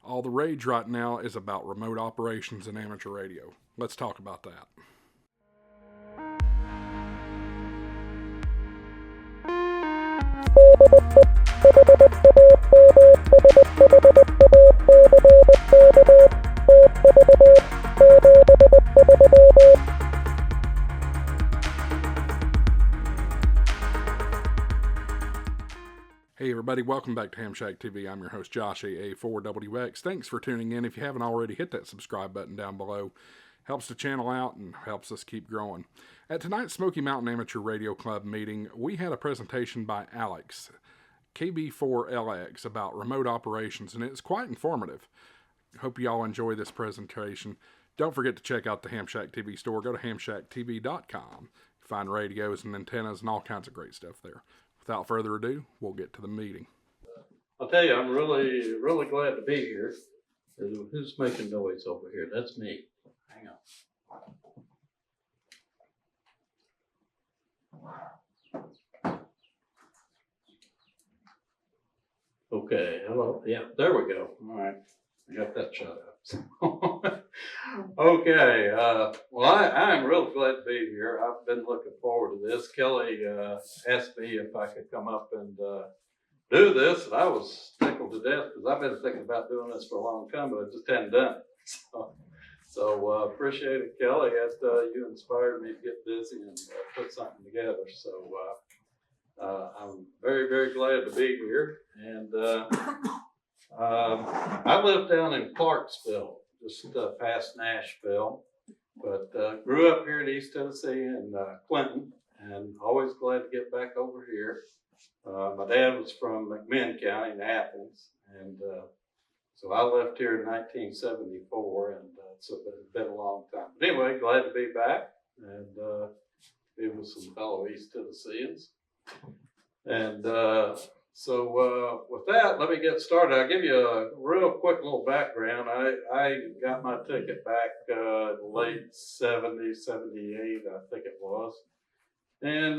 All the rage right now is about remote operations and amateur radio. Let's talk about that. Hey everybody, welcome back to Ham Shack TV. I'm your host Josh KB4LX. Thanks for tuning in. If you haven't already, hit that subscribe button down below. Helps the channel out and helps us keep growing. At tonight's Smoky Mountain Amateur Radio Club meeting, we had a presentation by Alex KB4LX about remote operations, and it's quite informative. Hope you all enjoy this presentation. Don't forget to check out the Ham Shack TV store. Go to hamshacktv.com. Find radios and antennas and all kinds of great stuff there. Without further ado, we'll get to the meeting. I'll tell you, I'm really glad to be here. Who's making noise over here? That's me. Hang on. Okay, hello. Yeah, there we go. All right, I got that shut up. Okay, well, I'm really glad to be here. I've been looking forward to this. Kelly asked me if I could come up and do this, and I was tickled to death because I've been thinking about doing this for a long time, but I just hadn't done it. So appreciate it, Kelly. You inspired me to get busy and put something together. So I'm very glad to be here. And I live down in Clarksville, just past Nashville, but grew up here in East Tennessee in Clinton, and always glad to get back over here. My dad was from McMinn County in Athens, and so I left here in 1974, and so it's been a long time. But anyway, glad to be back and be with some fellow East Tennesseans. And so with that, let me get started. I'll give you a real quick little background. I got my ticket back late 70s, 78, I think it was. And,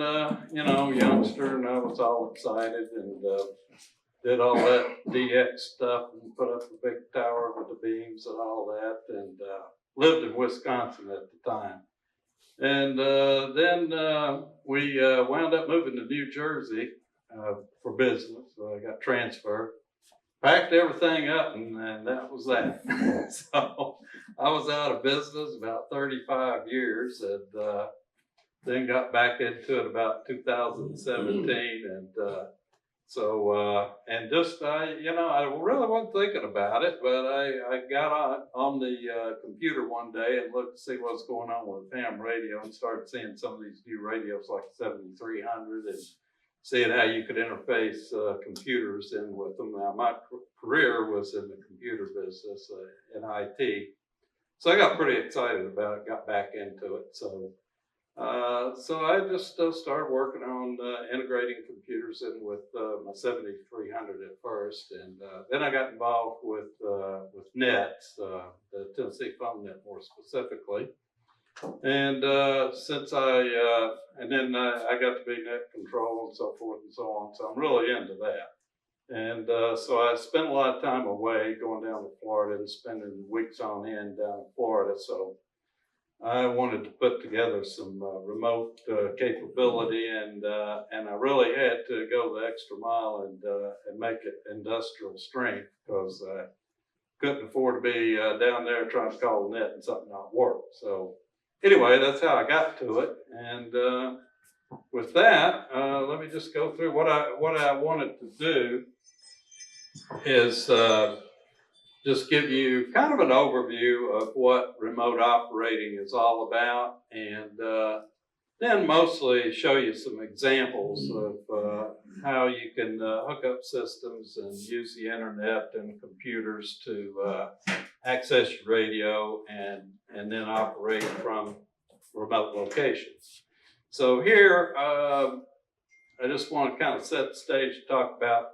you know, youngster, and I was all excited and did all that DX stuff and put up a big tower with the beams and all that, and lived in Wisconsin at the time. And then we wound up moving to New Jersey for business. So I got transferred, packed everything up, and that was that. So I was out of business about 35 years, and then got back into it about 2017, and so and just you know, I really wasn't thinking about it, but I got on the computer one day and looked to see what's going on with ham radio, and started seeing some of these new radios like 7300 and seeing how you could interface computers in with them. Now, my career was in the computer business in IT, so I got pretty excited about it, got back into it. So I just started working on integrating computers in with my 7300 at first, and then I got involved with nets, the Tennessee phone net more specifically. And since and then I got to be net control and so forth and so on, so I'm really into that. And so I spent a lot of time away, going down to Florida and spending weeks on end down in Florida. So I wanted to put together some remote capability, and I really had to go the extra mile and make it industrial strength, because I couldn't afford to be down there trying to call the net and something not work. So anyway, that's how I got to it. And with that, let me just go through what I wanted to do is just give you kind of an overview of what remote operating is all about, and then mostly show you some examples of how you can hook up systems and use the internet and computers to access your radio and then operate from remote locations. So here, I just want to kind of set the stage to talk about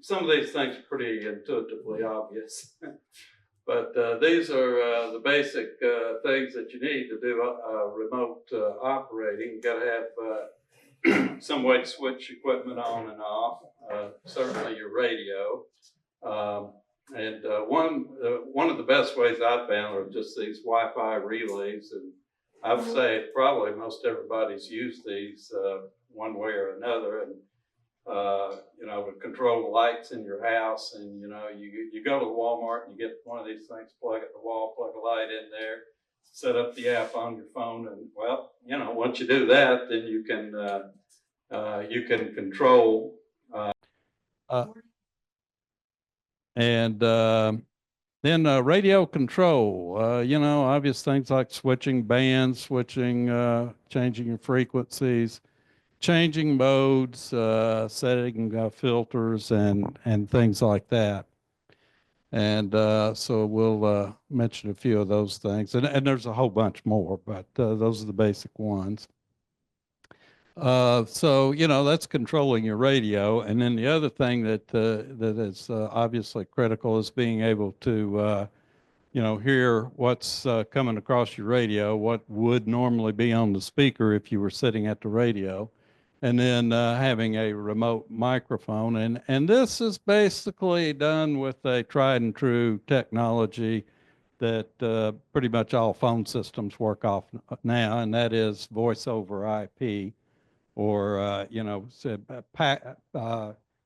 some of these things. Are pretty intuitively obvious, but these are the basic things that you need to do remote operating. You got to have some way to switch equipment on and off. Certainly your radio. And one of the best ways I've found are just these Wi-Fi relays, and I would say probably most everybody's used these one way or another. And to control the lights in your house, and you go to Walmart and you get one of these things, plug it in the wall, plug a light in there, set up the app on your phone, and once you do that, then you can control. Uh, and then radio control, obvious things like switching bands, changing your frequencies, changing modes, setting filters, and things like that. And so we'll mention a few of those things. And there's a whole bunch more, but those are the basic ones. So that's controlling your radio, and then the other thing that is obviously critical is being able to hear what's coming across your radio, what would normally be on the speaker if you were sitting at the radio, and then having a remote microphone, and this is basically done with a tried and true technology that pretty much all phone systems work off now, and that is voice over IP, or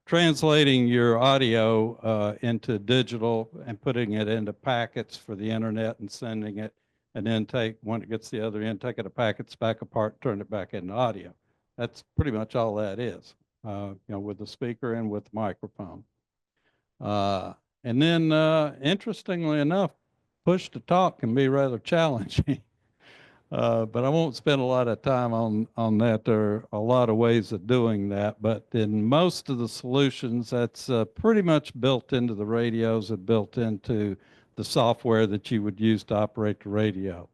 translating your audio into digital and putting it into packets for the internet and sending it, and then when it gets the other end, take it to packets back apart, turn it back into audio. That's pretty much all that is, with the speaker and with the microphone. And then, interestingly enough, push to talk can be rather challenging. But I won't spend a lot of time on that. There are a lot of ways of doing that, but in most of the solutions, that's pretty much built into the radios and built into the software that you would use to operate the radio.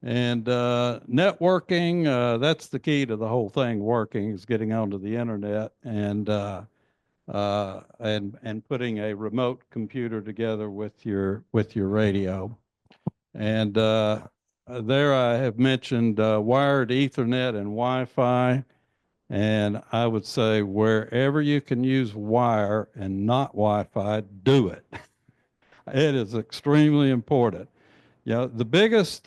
And networking, that's the key to the whole thing working, is getting onto the internet and putting a remote computer together with your radio. And there I have mentioned wired Ethernet and Wi-Fi, and I would say wherever you can use wire and not Wi-Fi, do it. It is extremely important. The biggest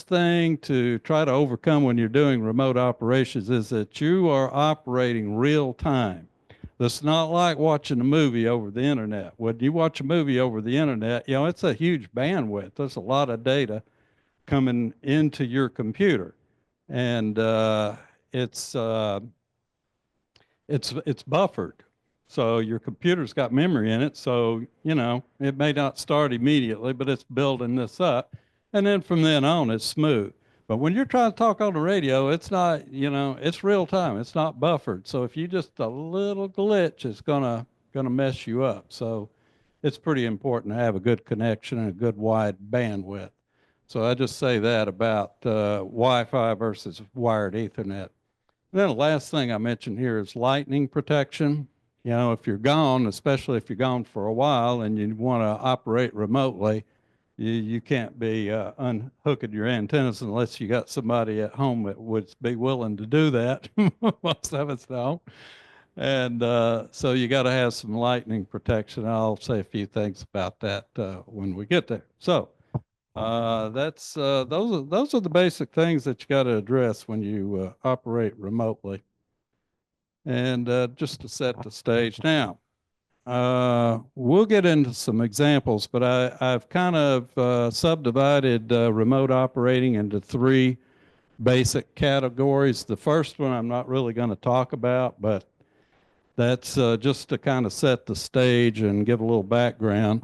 thing to try to overcome when you're doing remote operations is that you are operating real time. It's not like watching a movie over the internet. When you watch a movie over the internet, it's a huge bandwidth. There's a lot of data coming into your computer, and it's buffered. So your computer's got memory in it. So it may not start immediately, but it's building this up, and then from then on, it's smooth. But when you're trying to talk on the radio, it's not, it's real time. It's not buffered. So if you just a little glitch, it's gonna mess you up. So it's pretty important to have a good connection and a good wide bandwidth. So I just say that about Wi-Fi versus wired Ethernet. And then the last thing I mentioned here is lightning protection. If you're gone, especially if you're gone for a while and you want to operate remotely, you can't be unhooking your antennas unless you got somebody at home that would be willing to do that. Most of us don't. And so you got to have some lightning protection. I'll say a few things about that when we get there. So those are the basic things that you got to address when you operate remotely. And just to set the stage now. We'll get into some examples, but I've kind of subdivided remote operating into three basic categories. The first one I'm not really going to talk about, but that's just to kind of set the stage and give a little background.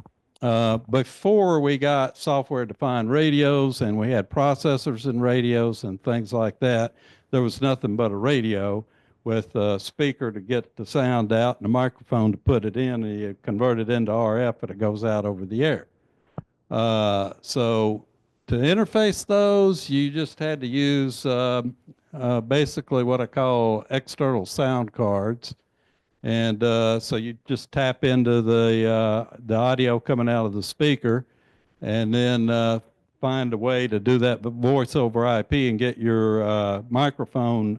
Before we got software-defined radios and we had processors in radios and things like that, there was nothing but a radio with a speaker to get the sound out and a microphone to put it in, and you convert it into RF and it goes out over the air. So to interface those, you just had to use basically what I call external sound cards. And so you just tap into the audio coming out of the speaker, and then find a way to do that voice over IP and get your microphone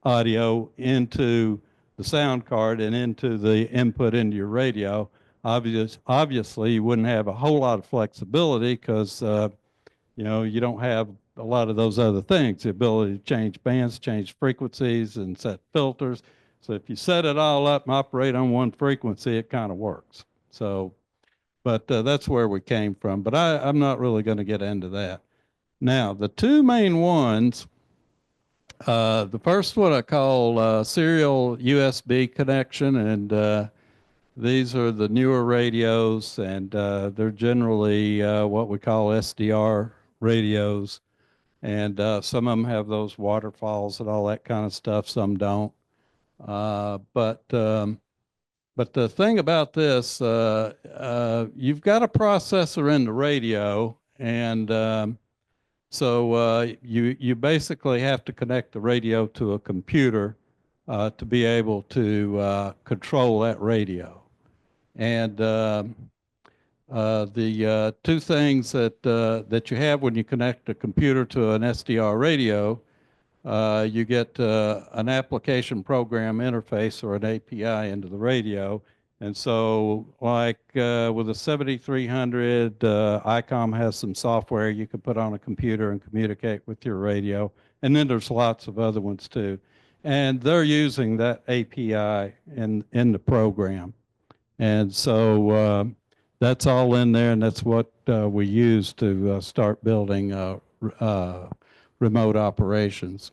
audio into sound card and into the input into your radio. Obviously, you wouldn't have a whole lot of flexibility because you don't have a lot of those other things, the ability to change bands, change frequencies, and set filters. So if you set it all up and operate on one frequency, it kind of works. So, but that's where we came from. But I'm not really going to get into that. Now, the two main ones, the first one I call serial USB connection, and these are the newer radios, and they're generally what we call SDR radios. And some of them have those waterfalls and all that kind of stuff. Some don't. But the thing about this, you've got a processor in the radio, and so you basically have to connect the radio to a computer to be able to control that radio. And the two things that you have when you connect a computer to an SDR radio, you get an application program interface or an API into the radio. And so like with a 7300, ICOM has some software you can put on a computer and communicate with your radio. And then there's lots of other ones too. And they're using that API in the program. And so that's all in there, and that's what we use to start building remote operations.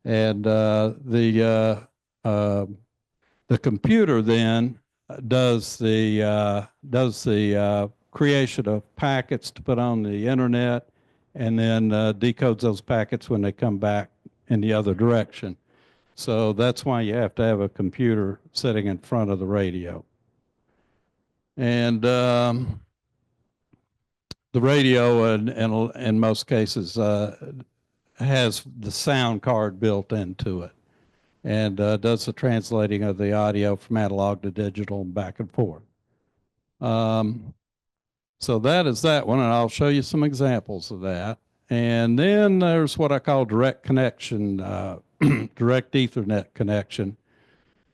And the computer then does the creation of packets to put on the internet, and then decodes those packets when they come back in the other direction. So that's why you have to have a computer sitting in front of the radio. And the radio, in most cases, has the sound card built into it, and does the translating of the audio from analog to digital and back and forth. So that is that one, and I'll show you some examples of that. And then there's what I call direct connection, direct Ethernet connection.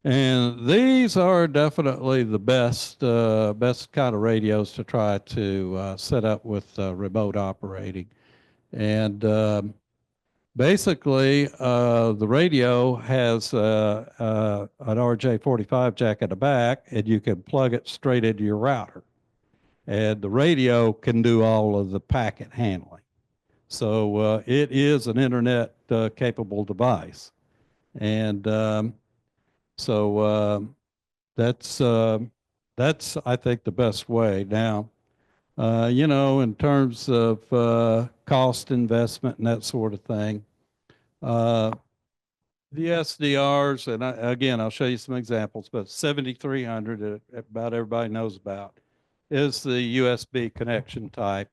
And these are definitely the best kind of radios to try to set up with remote operating. And basically, the radio has an RJ45 jack at the back, and you can plug it straight into your router. And the radio can do all of the packet handling. So it is an internet capable device. And so that's I think the best way. Now, in terms of cost investment and that sort of thing, the SDRs, and again, I'll show you some examples, but 7300, about everybody knows about, is the USB connection type.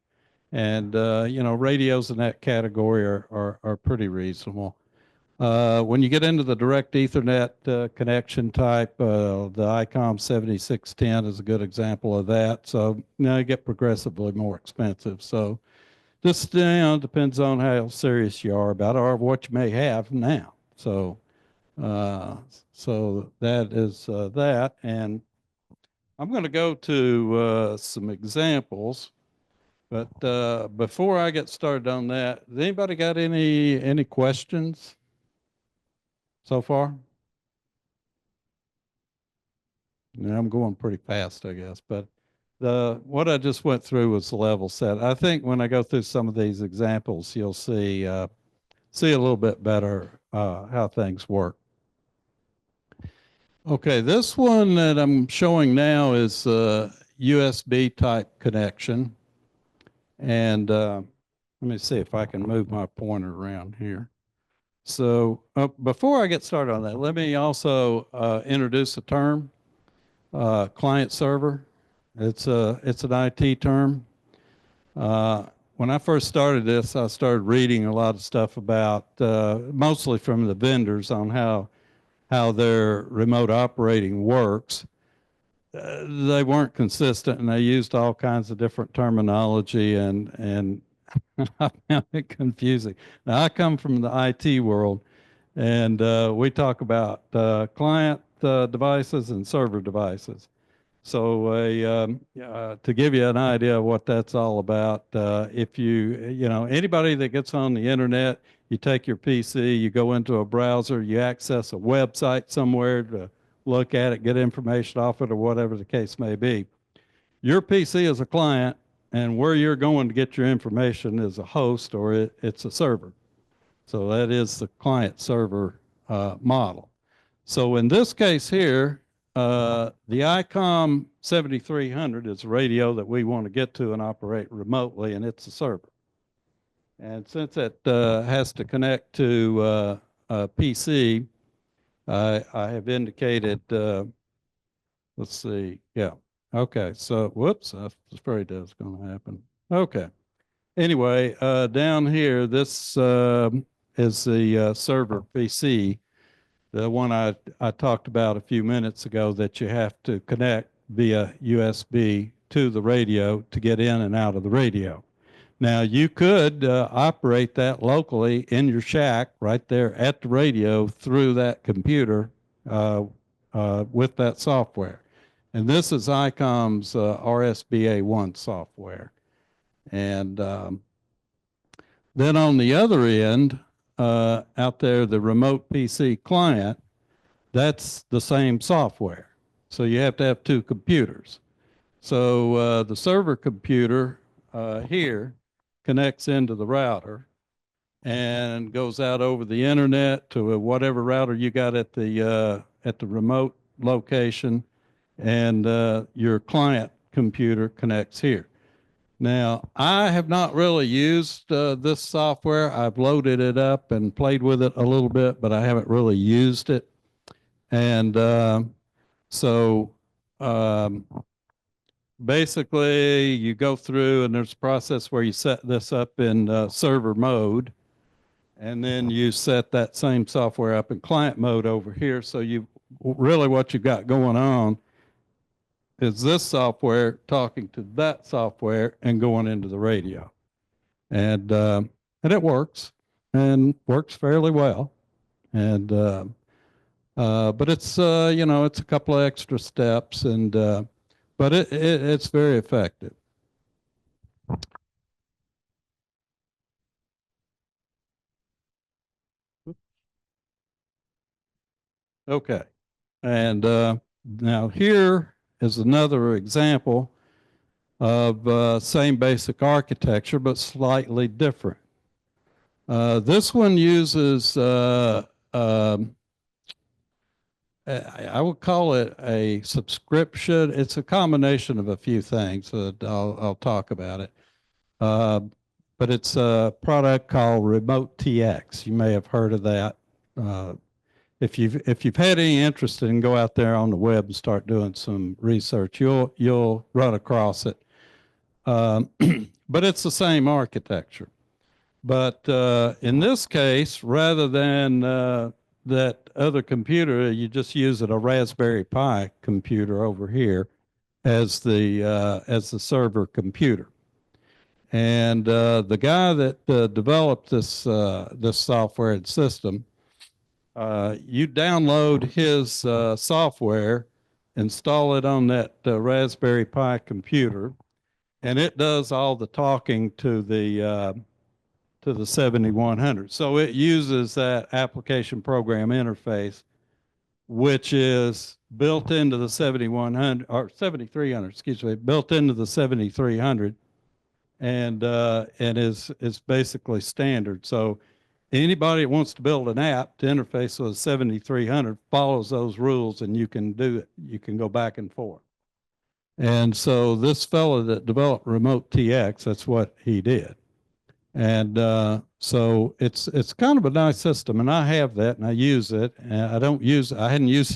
And, radios in that category are pretty reasonable. When you get into the direct Ethernet connection type, the ICOM 7610 is a good example of that. So now you get progressively more expensive. So just depends on how serious you are about it or what you may have now. So so that is that. And I'm going to go to some examples. But before I get started on that, has anybody got any questions so far? Yeah, I'm going pretty fast, I guess. But what I just went through was the level set. I think when I go through some of these examples, you'll see a little bit better how things work. Okay, this one that I'm showing now is USB type connection. And let me see if I can move my pointer around here. So before I get started on that, let me also introduce a term, client server. It's an IT term. When I first started this, I started reading a lot of stuff about, mostly from the vendors, on how their remote operating works. They weren't consistent, and they used all kinds of different terminology, and I found it confusing. Now, I come from the IT world, and we talk about client devices and server devices. So to give you an idea of what that's all about, if anybody that gets on the internet, you take your PC, you go into a browser, you access a website somewhere to look at it, get information off it, or whatever the case may be. Your PC is a client, and where you're going to get your information is a host or it's a server. So that is the client-server model. So in this case here, the ICOM 7300 is a radio that we want to get to and operate remotely, and it's a server. And since it has to connect to a PC, I have indicated, let's see, yeah. Okay, so whoops, I was afraid that was going to happen. Okay. Anyway, down here, this is the server PC, the one I talked about a few minutes ago that you have to connect via USB to the radio to get in and out of the radio. Now, you could operate that locally in your shack right there at the radio through that computer with that software. And this is ICOM's RSBA1 software. And then on the other end, out there, the remote PC client, that's the same software. So you have to have two computers. So the server computer here connects into the router and goes out over the internet to whatever router you got at the remote location, and your client computer connects here. Now, I have not really used this software. I've loaded it up and played with it a little bit, but I haven't really used it. And basically, you go through and there's a process where you set this up in server mode, and then you set that same software up in client mode over here. So what you've got going on is this software talking to that software and going into the radio. And it works, and works fairly well. And but it's it's a couple of extra steps, and but it's very effective. Okay, and now here is another example of same basic architecture, but slightly different. This one uses, I would call it a subscription. It's a combination of a few things that I'll talk about it. But it's a product called Remote TX. You may have heard of that. If you've had any interest in, go out there on the web and start doing some research, you'll run across it. But it's the same architecture. But in this case, rather than that other computer, you just use a Raspberry Pi computer over here as the server computer. And the guy that developed this software and system, you download his software, install it on that Raspberry Pi computer, and it does all the talking to the 7100. So it uses that application program interface, which is built into the 7100 or 7300, excuse me, built into the 7300, and is basically standard. So anybody that wants to build an app to interface with 7300 follows those rules, and you can do it. You can go back and forth. And so this fellow that developed Remote TX, that's what he did. And so it's kind of a nice system, and I have that, and I use it. And I hadn't used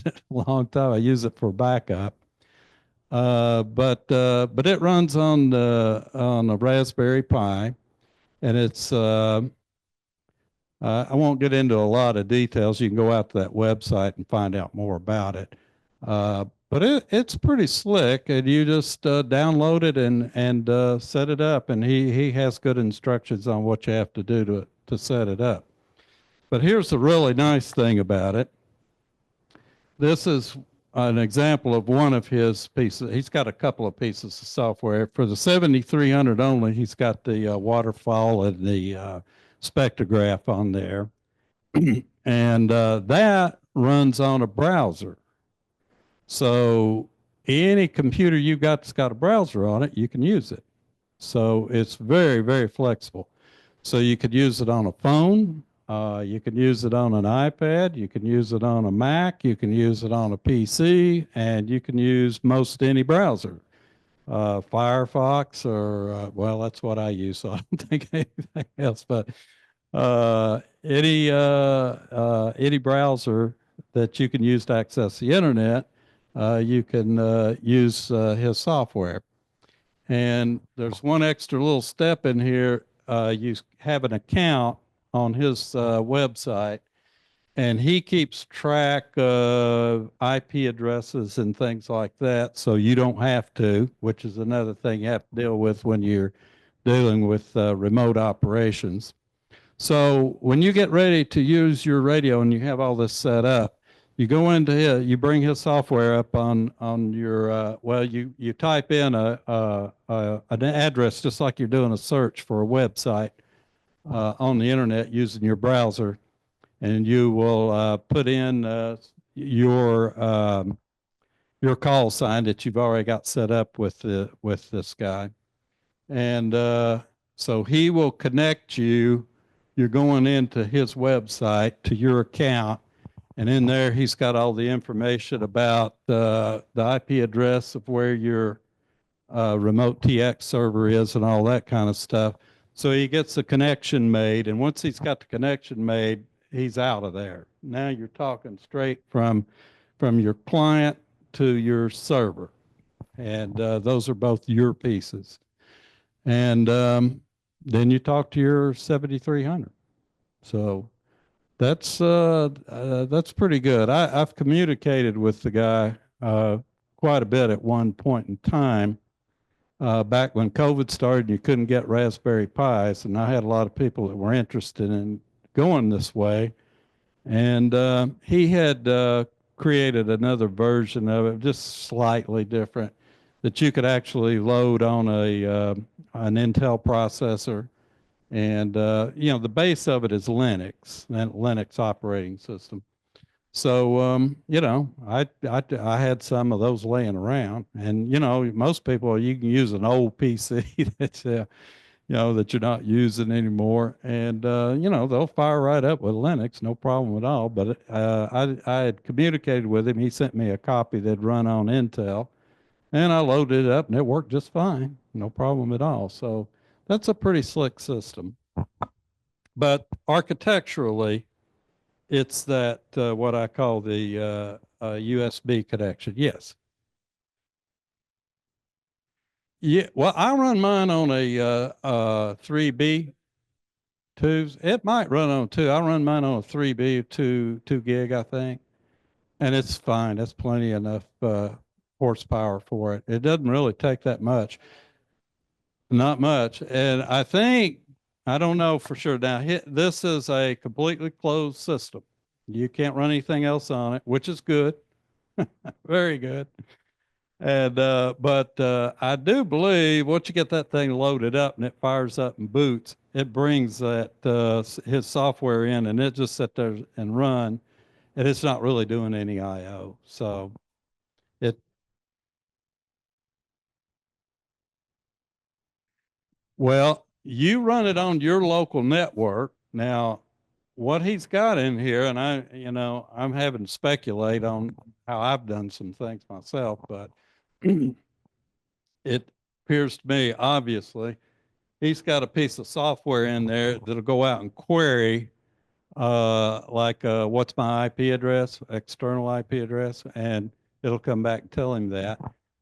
it in a long time. I use it for backup. But it runs on a Raspberry Pi, and it's I won't get into a lot of details. You can go out to that website and find out more about it. But it's pretty slick, and you just download it and set it up. And he has good instructions on what you have to do to set it up. But here's the really nice thing about it. this is an example of one of his pieces. He's got a couple of pieces of software. For the 7300 only, he's got the waterfall and the spectrograph on there. And that runs on a browser. So any computer you've got that's got a browser on it, you can use it. So it's very, very flexible. So you could use it on a phone. You can use it on an iPad. You can use it on a Mac. You can use it on a PC, and you can use most any browser. Firefox or, well, that's what I use, so I don't think anything else, but any browser that you can use to access the internet, you can use his software. And there's one extra little step in here. You have an account on his website, and he keeps track of IP addresses and things like that, so you don't have to, which is another thing you have to deal with when you're dealing with remote operations. So when you get ready to use your radio and you have all this set up, you go into it, you bring his software up on your, well, you type in an address just like you're doing a search for a website on the internet using your browser, and you will put in your call sign that you've already got set up with this guy, and so he will connect you. You're going into his website to your account, and in there he's got all the information about the IP address of where your remote TX server is and all that kind of stuff. So he gets the connection made, and once he's got the connection made, he's out of there. Now you're talking straight from your client to your server, and those are both your pieces. And then you talk to your 7300. So that's pretty good. I've communicated with the guy quite a bit at one point in time. Back when COVID started, you couldn't get Raspberry Pis, and I had a lot of people that were interested in going this way. And he had created another version of it, just slightly different, that you could actually load on an Intel processor. And, you know, the base of it is Linux, and Linux operating system. So, you know, I had some of those laying around, and, you know, most people, you can use an old PC that's, you know, that you're not using anymore. And, you know, they'll fire right up with Linux, no problem at all. But I had communicated with him. He sent me a copy that'd run on Intel, and I loaded it up, and it worked just fine. No problem at all. So that's a pretty slick system. But architecturally, it's that what I call the USB connection. Yes. Yeah. Well, I run mine on a 3B 2s. It might run on 2. I run mine on a 3B 2 gig, I think, and it's fine. That's plenty enough horsepower for it. It doesn't really take that much. Not much. And I think, I don't know for sure. Now, this is a completely closed system. You can't run anything else on it, which is good. Very good. And, but I do believe once you get that thing loaded up and it fires up and boots, it brings that his software in, and it just sit there and run, and it's not really doing any I/O. So it, well, you run it on your local network. Now, what he's got in here, and I'm having to speculate on how I've done some things myself, but it appears to me, obviously, he's got a piece of software in there that'll go out and query, what's my IP address, external IP address, and it'll come back and tell him that.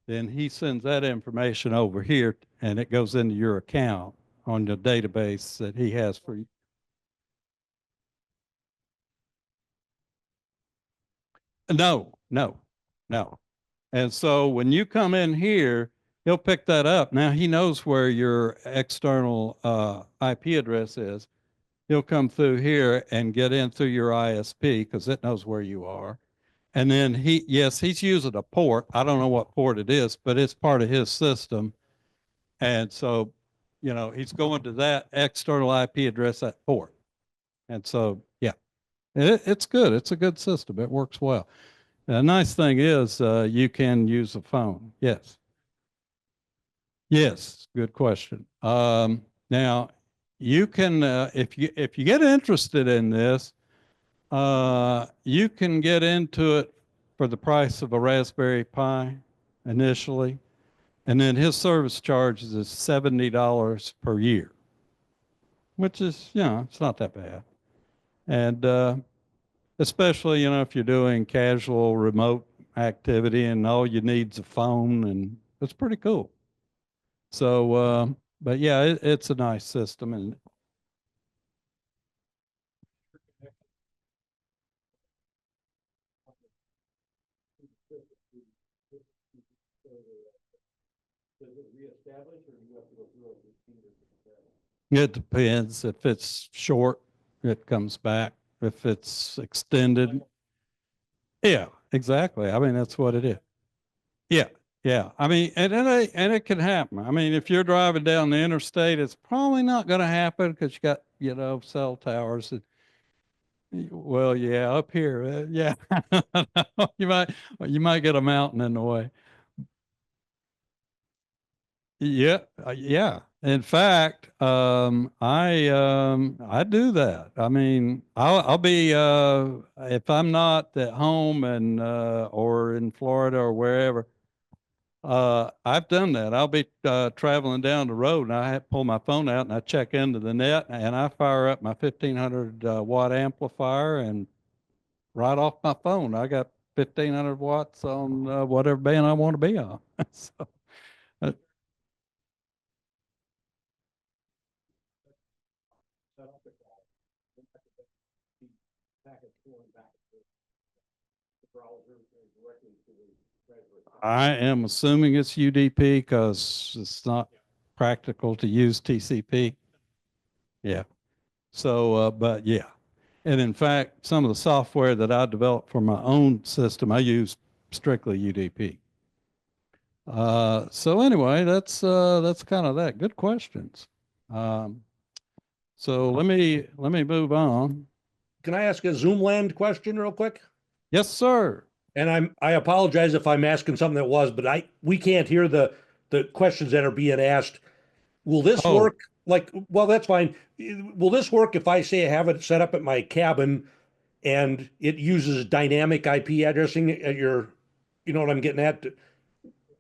Then he sends that information over here, and it goes into your account on the database that he has for you. No. And so when you come in here, he'll pick that up. Now he knows where your external IP address is. He'll come through here and get in through your ISP because it knows where you are. And then he's using a port. I don't know what port it is, but it's part of his system. And so, he's going to that external IP address at port. And so, yeah, it's good. It's a good system. It works well. The nice thing is you can use a phone. Yes. Yes. Good question. Now, you can, if you get interested in this, you can get into it for the price of a Raspberry Pi initially. And then his service charge is $70 per year, which is, it's not that bad. And especially, if you're doing casual remote activity and all you need is a phone, and it's pretty cool. So, but yeah, it's a nice system. And it depends. If it's short, it comes back. If it's extended, yeah, exactly. I mean, that's what it is. Yeah, yeah. I mean, and it can happen. I mean, if you're driving down the interstate, it's probably not going to happen because you got cell towers. Well, yeah, up here, yeah, you might get a mountain in the way. Yeah, yeah. In fact, I do that. I mean, I'll be if I'm not at home and or in Florida or wherever. I've done that. I'll be traveling down the road and I pull my phone out and I check into the net and I fire up my 1500 watt amplifier and right off my phone, I got 1500 watts on whatever band I want to be on. So, uh, I am assuming it's UDP because it's not practical to use TCP. Yeah. So, but yeah. And in fact, some of the software that I developed for my own system, I use strictly UDP. So anyway, that's kind of that. Good questions. Um, so let me move on. Can I ask a Zoomland question real quick? Yes, sir. And I apologize if I'm asking something that was, but we can't hear the questions that are being asked. Will this work? Well, that's fine. Will this work if I say I have it set up at my cabin and it uses dynamic IP addressing at you know what I'm getting at,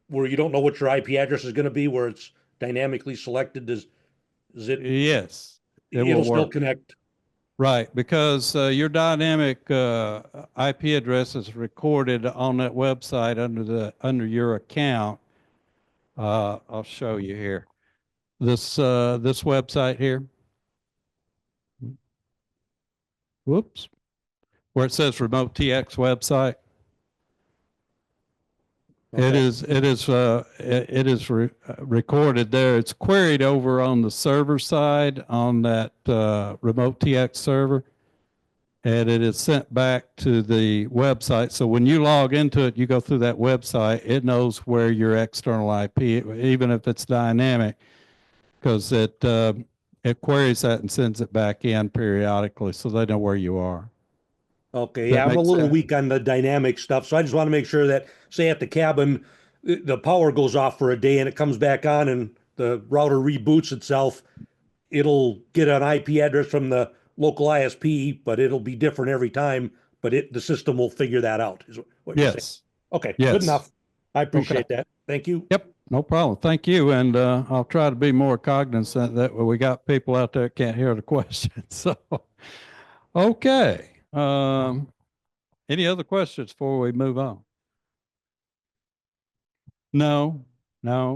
where you don't know what your IP address is going to be, where it's dynamically selected? Is it? Yes, It'll still connect. Right, because your dynamic IP address is recorded on that website under your account. I'll show you here. This website here. Whoops, where it says Remote TX website. Okay. It is recorded there. It's queried over on the server side on that Remote TX server, and it is sent back to the website. So when you log into it, you go through that website, it knows where your external IP, even if it's dynamic, because it queries that and sends it back in periodically so they know where you are. Okay, yeah, I'm a little weak on the dynamic stuff, so I just want to make sure that, say at the cabin, the power goes off for a day and it comes back on and the router reboots itself, it'll get an IP address from the local ISP, but it'll be different every time, but the system will figure that out, is what you're saying. Okay, yes. Good enough. I appreciate that. Thank you. Yep, no problem. Thank you, and I'll try to be more cognizant that we got people out there that can't hear the question. So, okay. Any other questions before we move on? No. Yeah.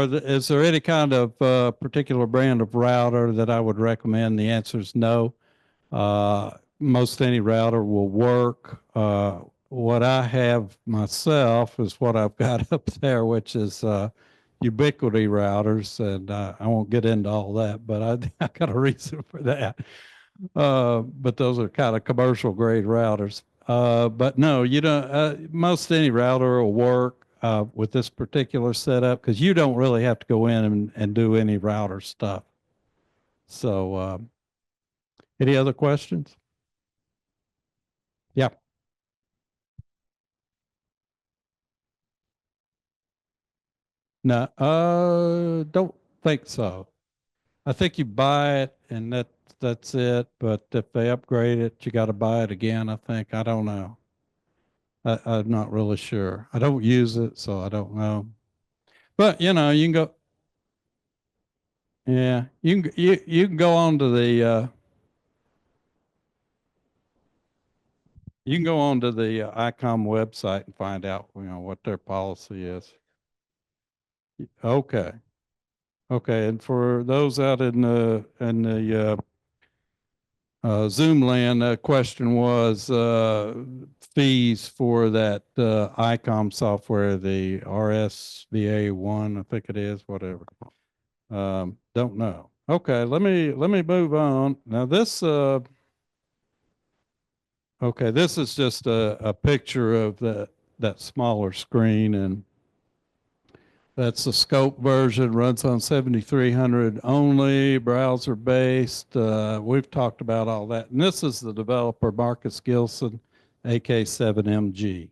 Is there any kind of particular brand of router that I would recommend? The answer is no. Most any router will work. What I have myself is what I've got up there, which is ubiquity routers, and I won't get into all that, but I got a reason for that. But those are kind of commercial grade routers. But no, you don't, most any router will work with this particular setup because you don't really have to go in and do any router stuff. So, any other questions? Yeah. No, don't think so. I think you buy it and that's it. But if they upgrade it, you got to buy it again. I think. I don't know. I'm not really sure. I don't use it, so I don't know. But you know, you can go. Yeah, you can go on to the you can go on to the ICOM website and find out what their policy is. Okay, okay, and for those out in the Zoom land, the question was fees for that ICOM software, the RSVA1, I think it is, whatever. Don't know. Okay, let me move on. Now this okay, this is just a picture of that smaller screen, and that's the scope version, runs on 7300 only, browser based. We've talked about all that. And this is the developer, Marcus Gilson, AK7MG.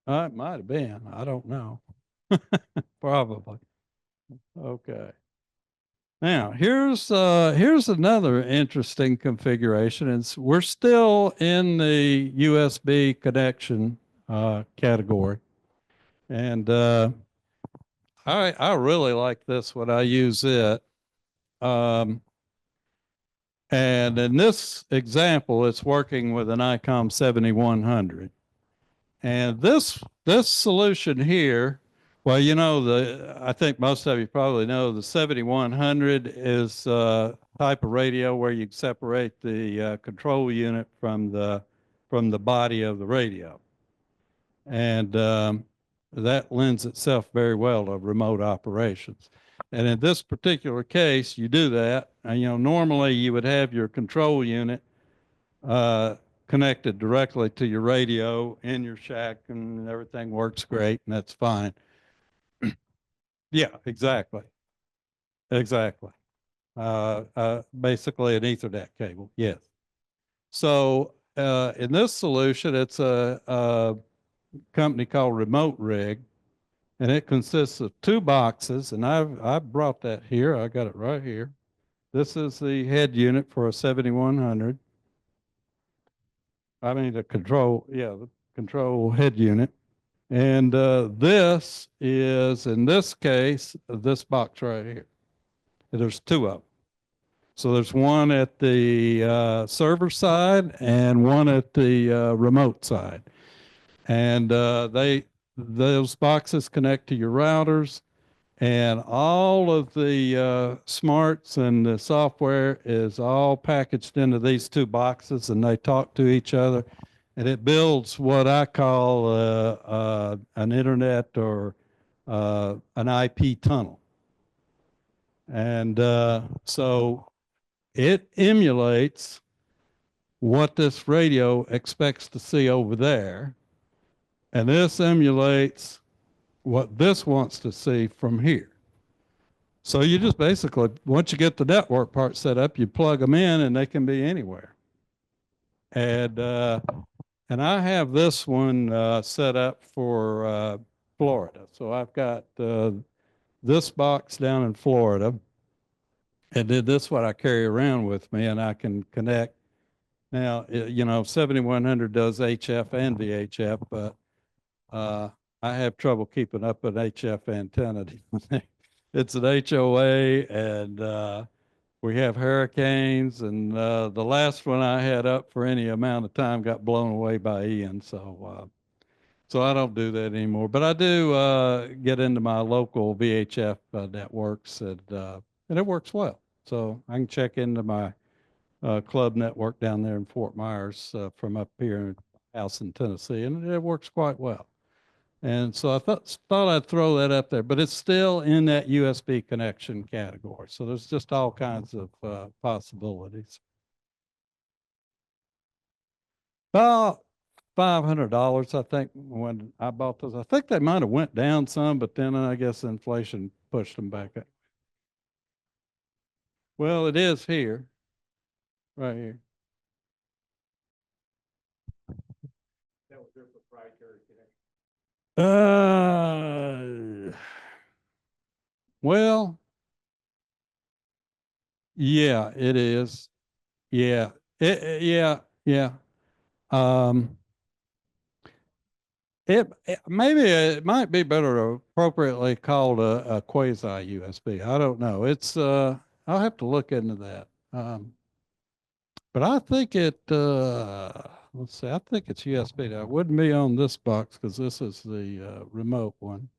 It might have been. I don't know. Probably. Okay. Now here's another interesting configuration. We're still in the USB connection category, and I really like this when I use it. And in this example, it's working with an ICOM 7100, and this solution here. Well, I think most of you probably know the 7100 is a type of radio where you separate the control unit from the body of the radio. And that lends itself very well to remote operations. And in this particular case, you do that. And, normally you would have your control unit connected directly to your radio in your shack, and everything works great, and that's fine. Yeah, exactly. Exactly. Basically an Ethernet cable. Yes. So in this solution, it's a company called Remote Rig, and it consists of two boxes. And I've brought that here. I got it right here. This is the head unit for a 7100. I mean the control head unit. And this is, in this case, this box right here. There's two of them. So there's one at the server side and one at the remote side. And those boxes connect to your routers, and all of the smarts and the software is all packaged into these two boxes, and they talk to each other. And it builds what I call an internet or an IP tunnel. And so it emulates what this radio expects to see over there. And this emulates what this wants to see from here. So you just basically, once you get the network part set up, you plug them in and they can be anywhere. And I have this one set up for Florida. So I've got this box down in Florida. And then this what I carry around with me, and I can connect. Now, 7100 does HF and VHF, but I have trouble keeping up an HF antenna. It's an HOA, and we have hurricanes, and the last one I had up for any amount of time got blown away by Ian, so I don't do that anymore. But I do get into my local VHF networks, and it works well. So I can check into my club network down there in Fort Myers from up here in house in Tennessee, and it works quite well. And so I thought I'd throw that up there, but it's still in that USB connection category. So there's just all kinds of possibilities. About $500, I think, when I bought those. I think they might have went down some, but then I guess inflation pushed them back up. Well, it is here, right here. That was their proprietary connection. Well, yeah, it is. Yeah, yeah. Um, maybe it might be better appropriately called a quasi USB. I don't know. It's I'll have to look into that. But I think let's see, I think it's USB. Now, it wouldn't be on this box because this is the remote one.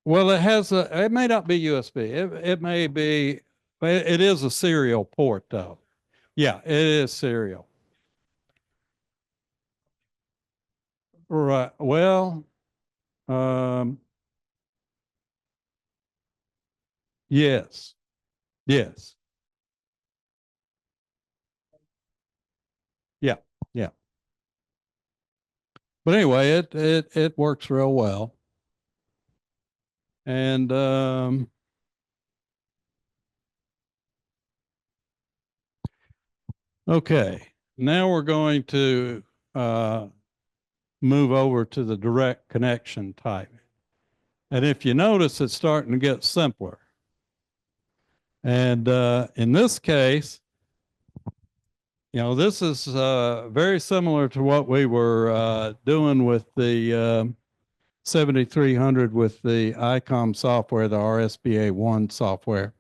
Well, it may not be USB. It may be, it is a serial port though. Yeah, it is serial. Right. Well, yes, yes. Yeah, yeah. But anyway, it works real well. And okay, now we're going to move over to the direct connection type. And if you notice, it's starting to get simpler. And in this case, you know, this is very similar to what we were doing with the 7300 with the ICOM software, the RSBA1 software.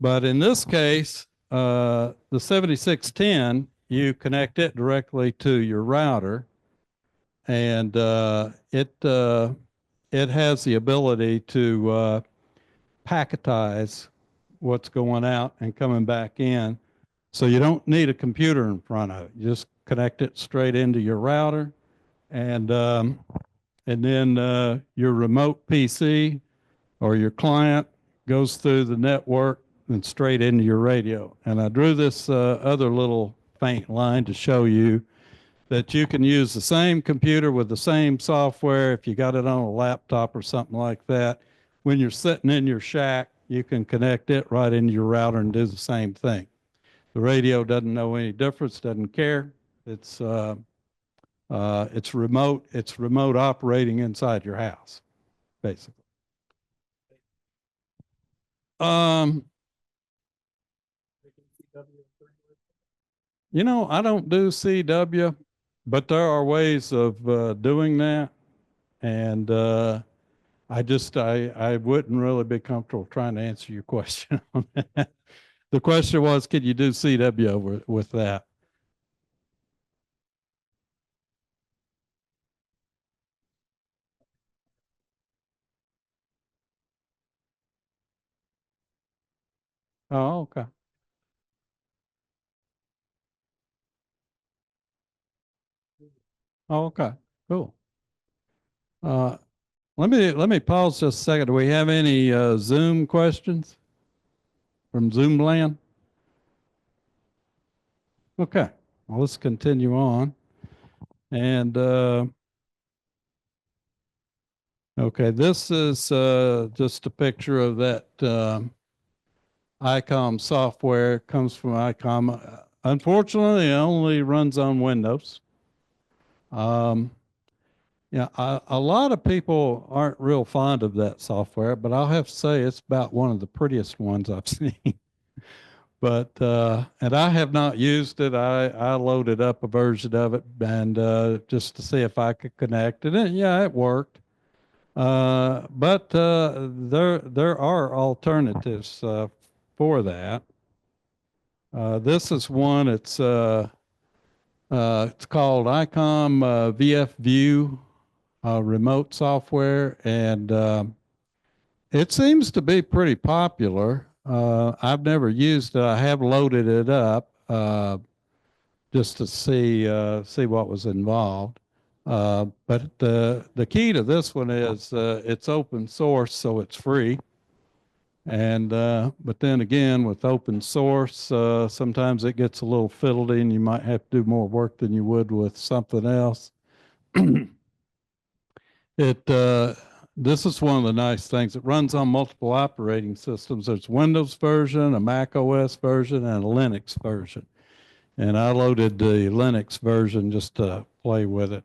But in this case, the 7610, you connect it directly to your router, and it has the ability to packetize what's going out and coming back in. So you don't need a computer in front of it. You just connect it straight into your router, and then your remote PC or your client goes through the network and straight into your radio. And I drew this other little faint line to show you that you can use the same computer with the same software. If you got it on a laptop or something like that, when you're sitting in your shack, you can connect it right into your router and do the same thing. The radio doesn't know any difference, doesn't care. It's remote. It's remote operating inside your house, basically. You know, I don't do CW, but there are ways of doing that, and I wouldn't really be comfortable trying to answer your question on that. The question was, could you do CW with that? Oh, okay. Oh, okay. Cool. Let me pause just a second. Do we have any Zoom questions from Zoom land? Okay. Well, let's continue on. And okay, this is just a picture of that ICOM software. It comes from ICOM. Unfortunately, it only runs on Windows. Yeah, a lot of people aren't real fond of that software, but I'll have to say it's about one of the prettiest ones I've seen. But and I have not used it. I loaded up a version of it and just to see if I could connect it. And yeah, it worked. But there are alternatives for that. This is one. It's called ICOM VF View remote software, and it seems to be pretty popular. I've never used it. I have loaded it up just to see what was involved. But the key to this one is it's open source, so it's free. And but then again, with open source, sometimes it gets a little fiddly, and you might have to do more work than you would with something else. This is one of the nice things. It runs on multiple operating systems. There's Windows version, a Mac OS version, and a Linux version. And I loaded the Linux version just to play with it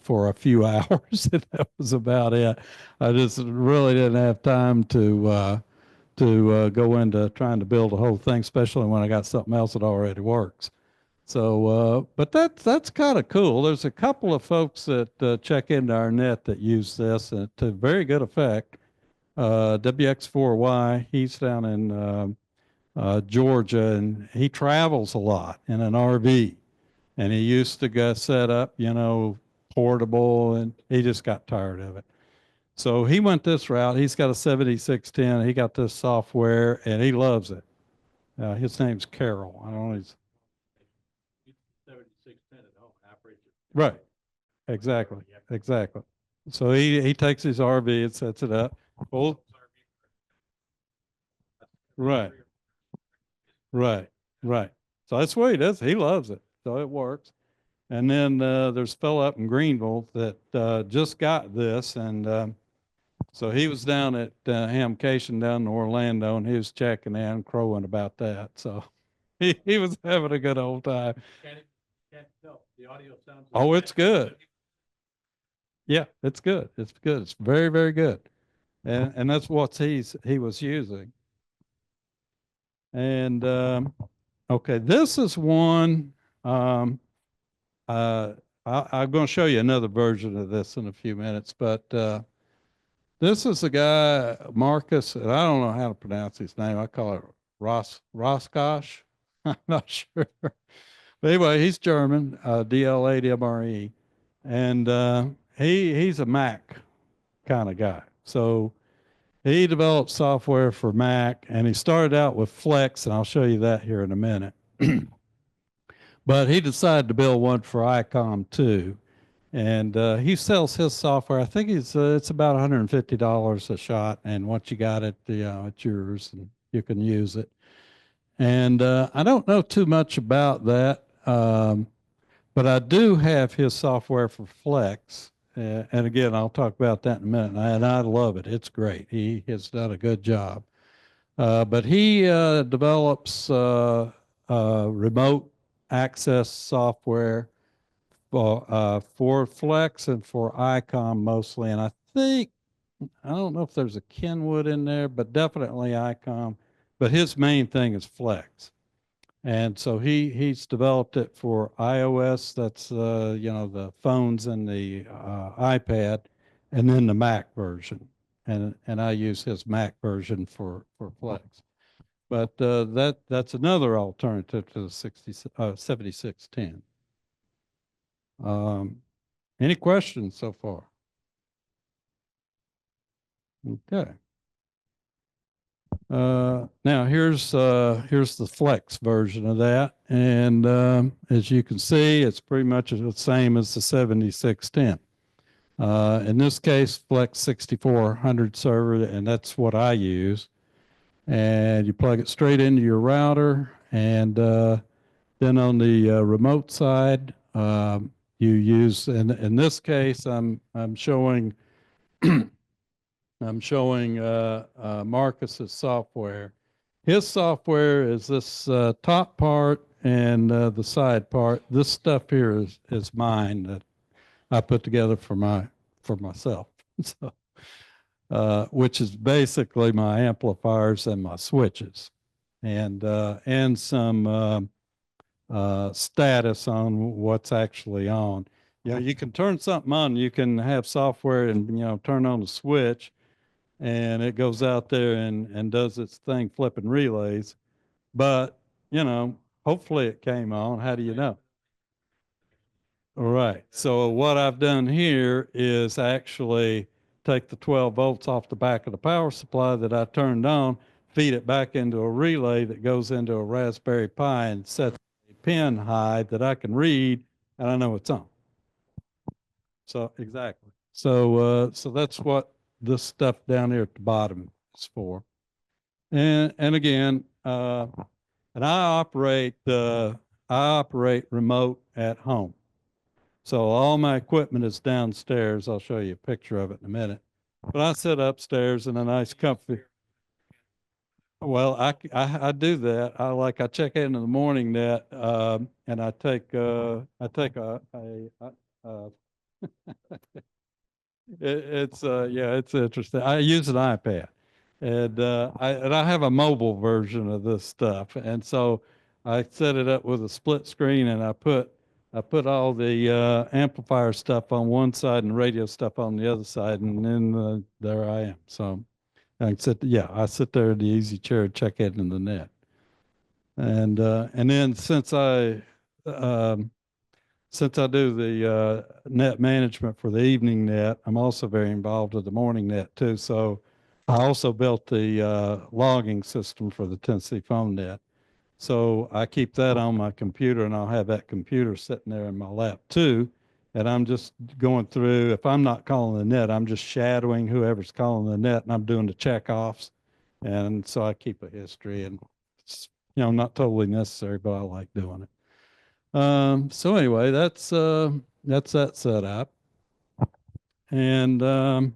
for a few hours, and that was about it. I just really didn't have time to go into trying to build the whole thing, especially when I got something else that already works. So, but that's kind of cool. There's a couple of folks that check into our net that use this to very good effect. WX4Y, he's down in Georgia, and he travels a lot in an RV. And he used to go set up, portable, and he just got tired of it. So he went this route. He's got a 7610. He got this software, and he loves it. His name's Carol. I don't know. He's 7610 at home. Right. Exactly. Exactly. So he takes his RV and sets it up. Well, right. Right. Right. So that's what he does. He loves it. So it works. And then there's a fellow up in Greenville that just got this, and so he was down at Hamcation down in Orlando, and he was checking in, crowing about that. So he was having a good old time. Can't tell. The audio sounds. Oh, it's good. Yeah, it's good. It's good. It's very, very good. And that's what he was using. And okay, this is one. I'm going to show you another version of this in a few minutes, but this is a guy, Marcus, and I don't know how to pronounce his name. I call it Roskosh. I'm not sure. But anyway, he's German, DL8MRE, and he's a Mac kind of guy. So he developed software for Mac, and he started out with Flex, and I'll show you that here in a minute. But he decided to build one for ICOM too. And he sells his software. I think it's about $150 a shot. And once you got it, it's yours and you can use it. And I don't know too much about that, but I do have his software for Flex. And again, I'll talk about that in a minute. And I love it. It's great. He has done a good job. But he develops remote access software for Flex and for ICOM mostly. And I don't know if there's a Kenwood in there, but definitely ICOM. But his main thing is Flex. And so he's developed it for iOS, that's, the phones and the iPad, and then the Mac version. And I use his Mac version for Flex. But that's another alternative to the 7610. Any questions so far? Okay. Now here's the Flex version of that, and as you can see, it's pretty much the same as the 7610. In this case, Flex 6400 server, and that's what I use. And you plug it straight into your router, and then on the remote side, you use, in this case, I'm showing Marcus's software. His software is this top part and the side part. This stuff here is mine that I put together for myself. So, which is basically my amplifiers and my switches, and some status on what's actually on. You can turn something on. You can have software and turn on the switch, and it goes out there and does its thing, flipping relays. But hopefully it came on. How do you know? All right. So what I've done here is actually take the 12 volts off the back of the power supply that I turned on, feed it back into a relay that goes into a Raspberry Pi and set a pin high that I can read, and I know it's on. So exactly. So that's what this stuff down here at the bottom is for. And again, and I operate remote at home. So all my equipment is downstairs. I'll show you a picture of it in a minute. But I sit upstairs in a nice comfy. Well, I do that. I check in the morning net, and I take a it's interesting. I use an iPad, and I have a mobile version of this stuff, and so I set it up with a split screen, and I put all the amplifier stuff on one side and radio stuff on the other side, and then there I am. So I sit there in the easy chair, check it in the net, and then since I do the net management for the evening net, I'm also very involved with the morning net too. So I also built the logging system for the Tennessee phone net. So I keep that on my computer, and I'll have that computer sitting there in my lap too. And I'm just going through, if I'm not calling the net, I'm just shadowing whoever's calling the net, and I'm doing the checkoffs. And so I keep a history, and it's, not totally necessary, but I like doing it. So anyway, that's that setup. And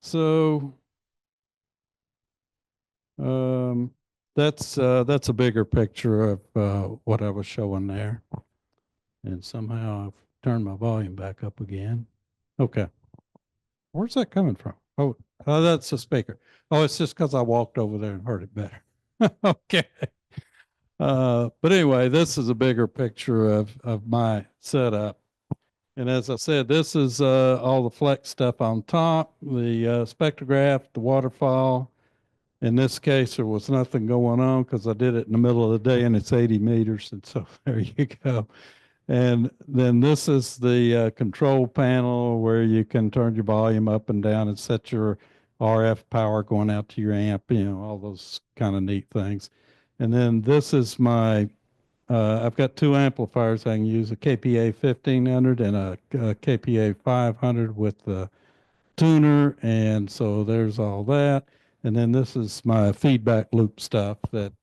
so that's a bigger picture of what I was showing there. And somehow I've turned my volume back up again. Okay. Where's that coming from? Oh, that's the speaker. Oh, it's just because I walked over there and heard it better. Okay. But anyway, this is a bigger picture of my setup. And as I said, this is all the flex stuff on top, the spectrograph, the waterfall. In this case, there was nothing going on because I did it in the middle of the day, and it's 80 meters. And so there you go. And then this is the control panel where you can turn your volume up and down and set your RF power going out to your amp, all those kind of neat things. And then this is my, I've got two amplifiers I can use, a KPA 1500 and a KPA 500 with the tuner. And so there's all that. And then this is my feedback loop stuff that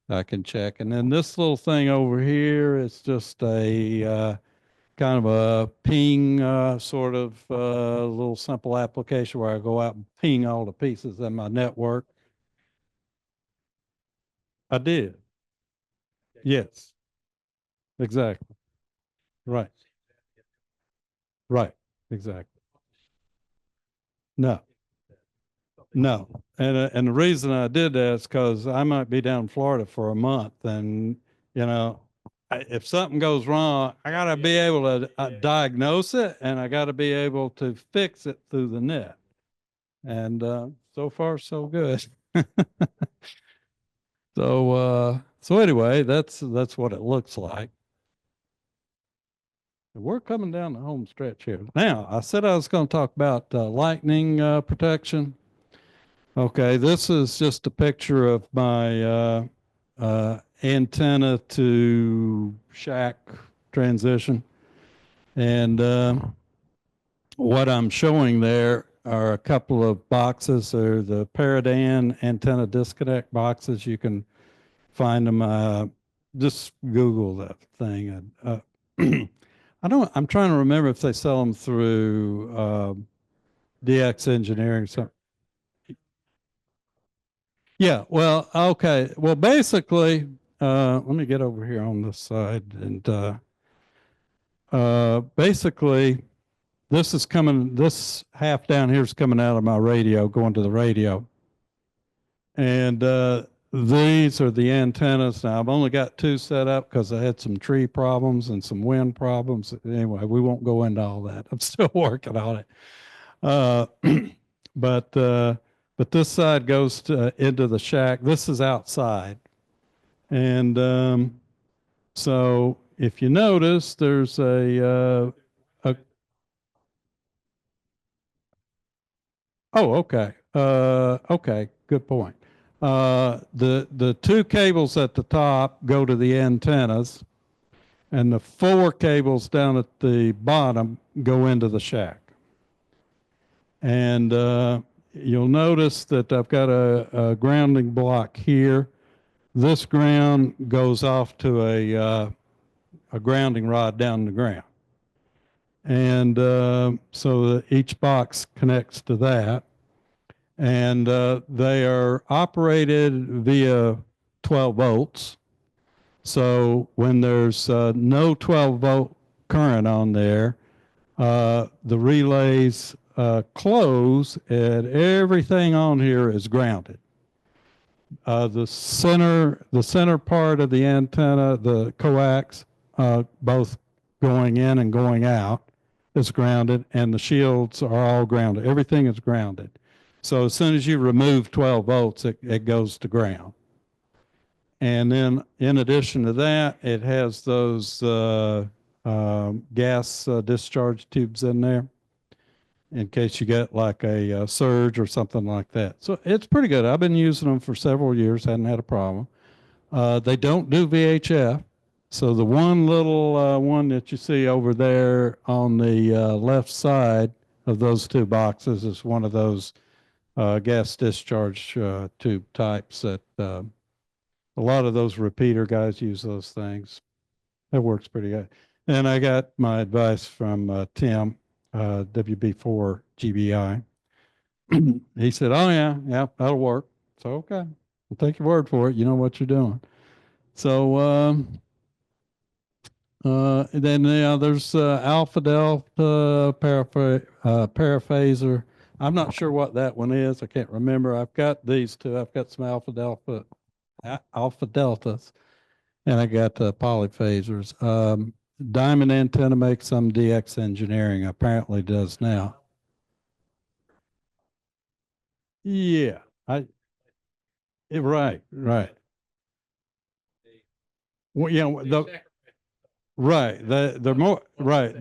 I can check. And then this little thing over here is just a kind of a ping sort of little simple application where I go out and ping all the pieces in my network. I did. Yes, exactly. Right. Right. Exactly. No. No. And the reason I did that is because I might be down in Florida for a month, and if something goes wrong, I got to be able to diagnose it, and I got to be able to fix it through the net. And so far, so good. So anyway, that's what it looks like. We're coming down the home stretch here. Now, I said I was going to talk about lightning protection. Okay, this is just a picture of my antenna to shack transition. And what I'm showing there are a couple of boxes. They're the Paradan antenna disconnect boxes. You can find them. Just Google that thing. I'm trying to remember if they sell them through DX Engineering. So, yeah, well, okay. Well, basically, let me get over here on this side. And basically, this half down here is coming out of my radio, going to the radio. And these are the antennas. Now, I've only got two set up because I had some tree problems and some wind problems. Anyway, we won't go into all that. I'm still working on it. But this side goes into the shack. This is outside. And so if you notice, there's oh, okay. Okay, good point. The two cables at the top go to the antennas, and the 4 cables down at the bottom go into the shack. And you'll notice that I've got a grounding block here. This ground goes off to a grounding rod down the ground. And so each box connects to that. And they are operated via 12 volts. So when there's no 12-volt current on there, the relays close and everything on here is grounded. The center part of the antenna, the coax, both going in and going out, is grounded, and the shields are all grounded. Everything is grounded. So as soon as you remove 12 volts, it goes to ground. And then in addition to that, it has those gas discharge tubes in there in case you get like a surge or something like that. So it's pretty good. I've been using them for several years, hadn't had a problem. They don't do VHF. So the one little one that you see over there on the left side of those 2 boxes is one of those gas discharge tube types that a lot of those repeater guys use those things. That works pretty good. And I got my advice from Tim, WB4 GBI. He said, oh yeah, that'll work. So, okay, I'll take your word for it. You know what you're doing. So, then there's Alpha Delta paraphaser. I'm not sure what that one is. I can't remember. I've got these 2. I've got some Alpha Deltas, and I got polyphasers. Diamond Antenna makes some. DX Engineering apparently does now. Yeah, right. Well, yeah, right. They're more right.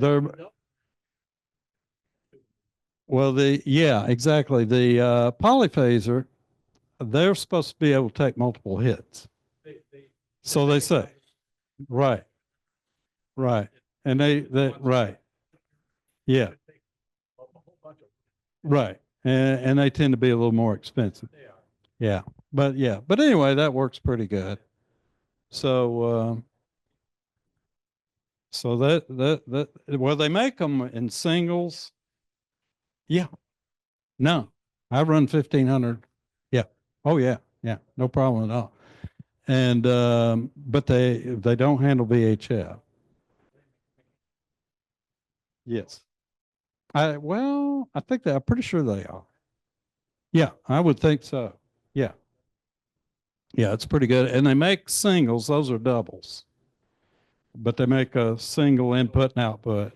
Yeah, exactly. The polyphaser, they're supposed to be able to take multiple hits. So they say, right. And they right. Yeah. Right. And they tend to be a little more expensive. Yeah. But anyway, that works pretty good. So, well, they make them in singles. Yeah. No, I run 1500. Yeah. Oh yeah. Yeah. No problem at all. And, but they don't handle VHF. Yes. I think I'm pretty sure they are. Yeah, I would think so. Yeah. Yeah, it's pretty good. And they make singles. Those are doubles. But they make a single input and output.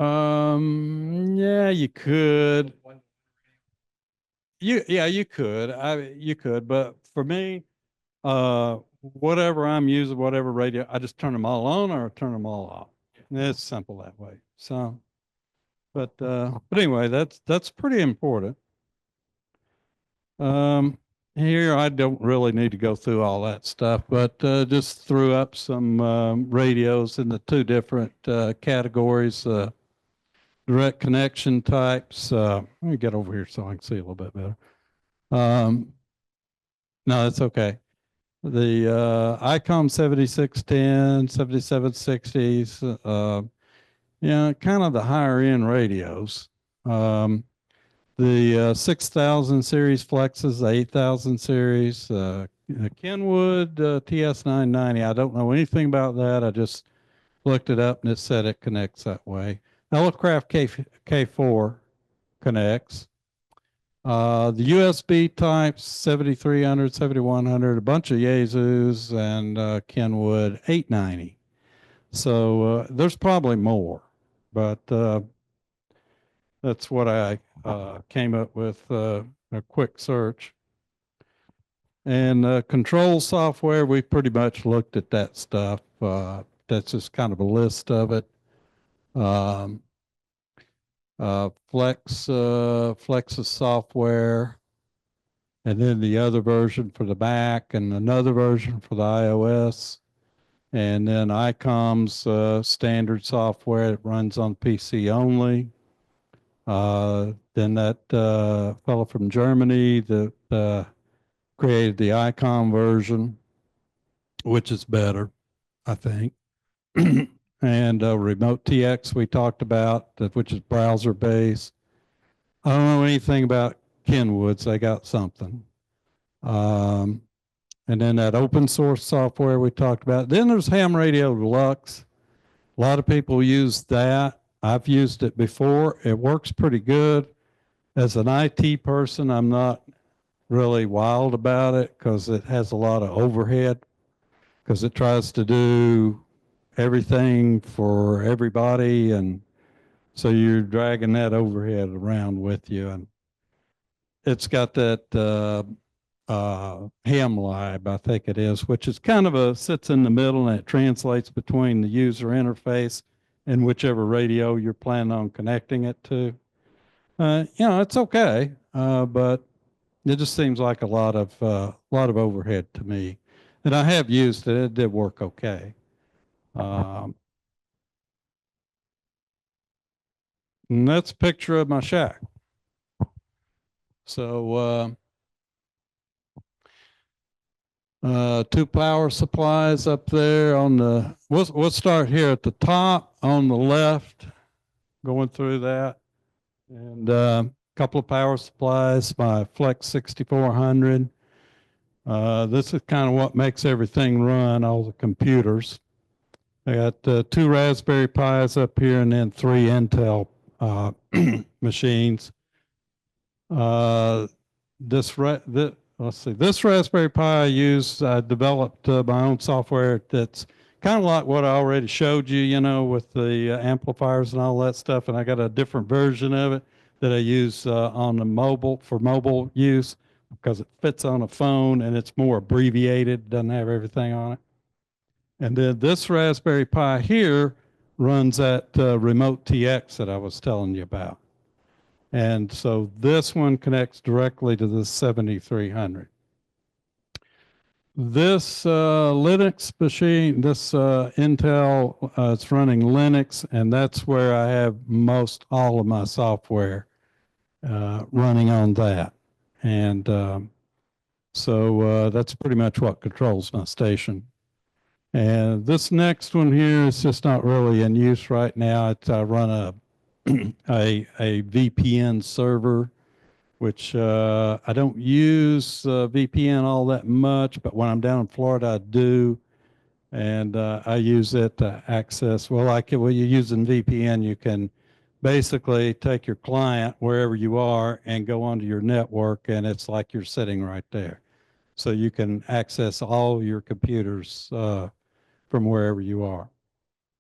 Yeah, you could. You could. You could. But for me, whatever I'm using, whatever radio, I just turn them all on or turn them all off. It's simple that way. So, but anyway, that's pretty important. Here I don't really need to go through all that stuff, but just threw up some radios in the 2 different categories, direct connection types. Let me get over here so I can see a little bit better. No, that's okay. The ICOM 7610, 7760s, kind of the higher end radios. The 6000 series flexes, the 8000 series, Kenwood TS990. I don't know anything about that. I just looked it up and it said it connects that way. Elecraft K4 connects. The USB types, 7300, 7100, a bunch of Yaesus, and Kenwood 890. So there's probably more, but that's what I came up with a quick search. And control software, we pretty much looked at that stuff. That's just kind of a list of it. Flex's software, and then the other version for the Mac, and another version for the iOS. And then ICOM's standard software that runs on PC only. Then that fellow from Germany that created the ICOM version, which is better, I think. And Remote TX we talked about, which is browser based. I don't know anything about Kenwood's. They got something. And then that open source software we talked about. Then there's Ham Radio Deluxe. A lot of people use that. I've used it before. It works pretty good. As an IT person, I'm not really wild about it because it has a lot of overhead, because it tries to do everything for everybody, and so you're dragging that overhead around with you. And it's got that ham lib, I think it is, which is kind of sits in the middle, and it translates between the user interface and whichever radio you're planning on connecting it to. It's okay, but it just seems like a lot of overhead to me. And I have used it; it did work okay. And that's a picture of my shack. So 2 power supplies up there on the. We'll start here at the top on the left, going through that, and a couple of power supplies. My Flex 6400. This is kind of what makes everything run, all the computers. I got 2 Raspberry Pis up here, and then 3 Intel machines. This Raspberry Pi I developed my own software that's kind of like what I already showed you, with the amplifiers and all that stuff. And I got a different version of it that I use on the mobile use, because it fits on a phone and it's more abbreviated, doesn't have everything on it. And then this Raspberry Pi here runs that Remote TX that I was telling you about. And so this one connects directly to the 7300. This Linux machine, this Intel, it's running Linux, and that's where I have all of my software running on that. And so that's pretty much what controls my station. And this next one here is just not really in use right now. I run a VPN server, which I don't use VPN all that much, but when I'm down in Florida, I do. And I use it to access, when you're using VPN, you can basically take your client wherever you are and go onto your network, and it's like you're sitting right there. So you can access all your computers from wherever you are.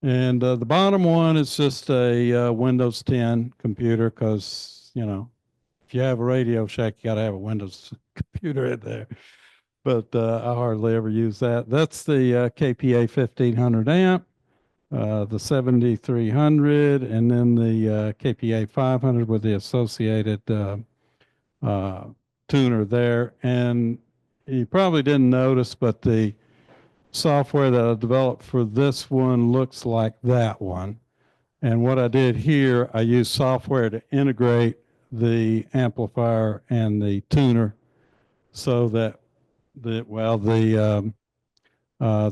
And the bottom one is just a Windows 10 computer, because, if you have a Radio Shack, you got to have a Windows computer in there. But I hardly ever use that. That's the KPA 1500 amp, the 7300, and then the KPA 500 with the associated tuner there. And you probably didn't notice, but the software that I developed for this one looks like that one. And what I did here, I used software to integrate the amplifier and the tuner, so that the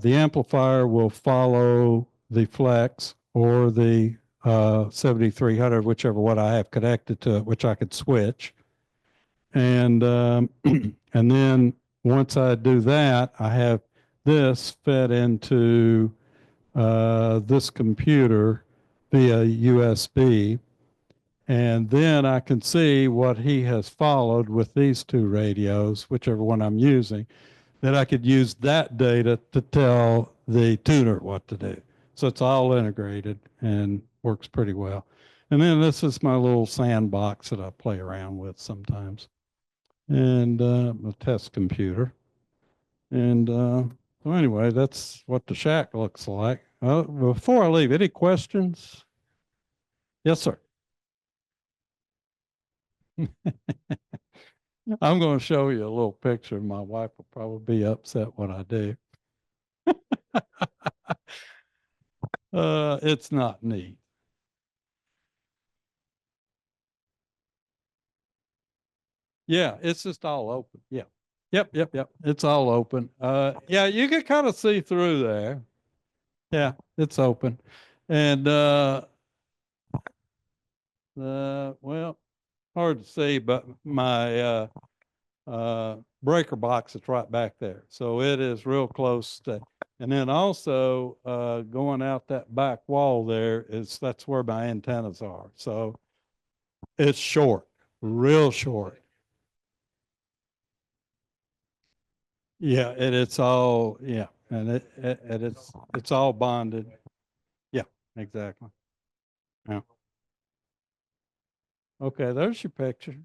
amplifier will follow the Flex or the 7300, whichever one I have connected to it, which I could switch. And and then once I do that, I have this fed into this computer via USB. And then I can see what he has followed with these 2 radios, whichever one I'm using, that I could use that data to tell the tuner what to do. So it's all integrated and works pretty well. And then this is my little sandbox that I play around with sometimes. And a test computer. And so anyway, that's what the shack looks like. Before I leave, any questions? Yes, sir. I'm going to show you a little picture. My wife will probably be upset when I do. It's not neat. Yeah, it's just all open. Yeah. Yep. It's all open. Yeah, you can kind of see through there. Yeah, it's open. And well, hard to see, but my breaker box is right back there. So it is real close to, and then also going out that back wall there that's where my antennas are. So it's short, real short. Yeah, and it's all and it's all bonded. Yeah, exactly. Yeah. Okay, there's your picture.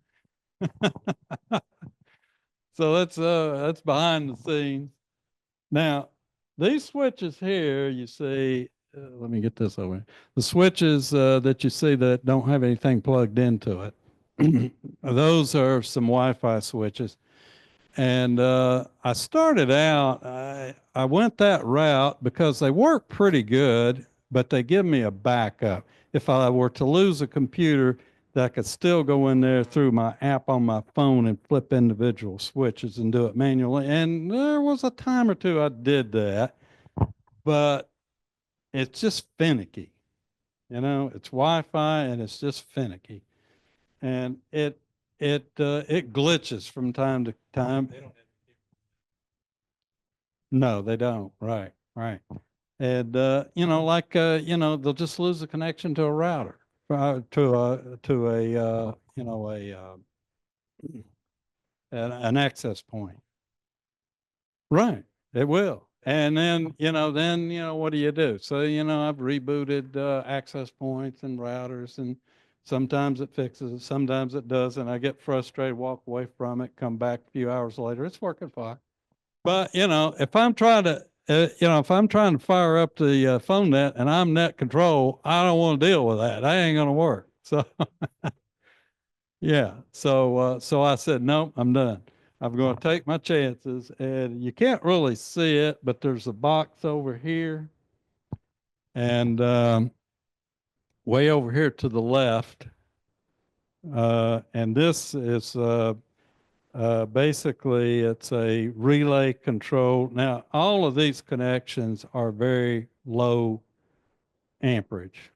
So that's behind the scenes. Now, these switches here, you see, let me get this over. The switches that you see that don't have anything plugged into it, those are some Wi-Fi switches. And I started out, I went that route because they work pretty good, but they give me a backup. If I were to lose a computer, that I could still go in there through my app on my phone and flip individual switches and do it manually. And there was a time or two I did that, but it's just finicky. You know, it's Wi-Fi and it's just finicky. And it glitches from time to time. No, they don't. Right. And they'll just lose the connection to a router, an access point. Right. It will. And then what do you do? So, I've rebooted access points and routers, and sometimes it fixes it, sometimes it doesn't. I get frustrated, walk away from it, come back a few hours later. It's working fine. But if I'm trying to, fire up the phone net and I'm net control, I don't want to deal with that. That ain't gonna work. So, yeah. So I said, no, I'm done. I'm going to take my chances, and you can't really see it, but there's a box over here, and way over here to the left, and this is basically, it's a relay control. Now, all of these connections are very low amperage.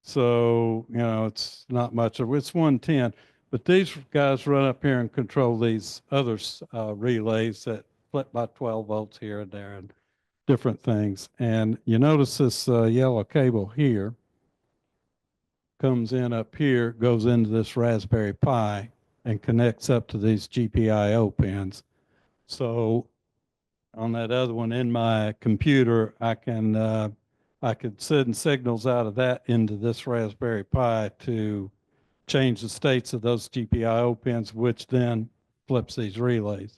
So, it's not much of it's 110. But these guys run up here and control these other relays that flip by 12 volts here and there and different things. And you notice this yellow cable here comes in up here, goes into this Raspberry Pi, and connects up to these GPIO pins. So on that other one in my computer, I could send signals out of that into this Raspberry Pi to change the states of those GPIO pins, which then flips these relays.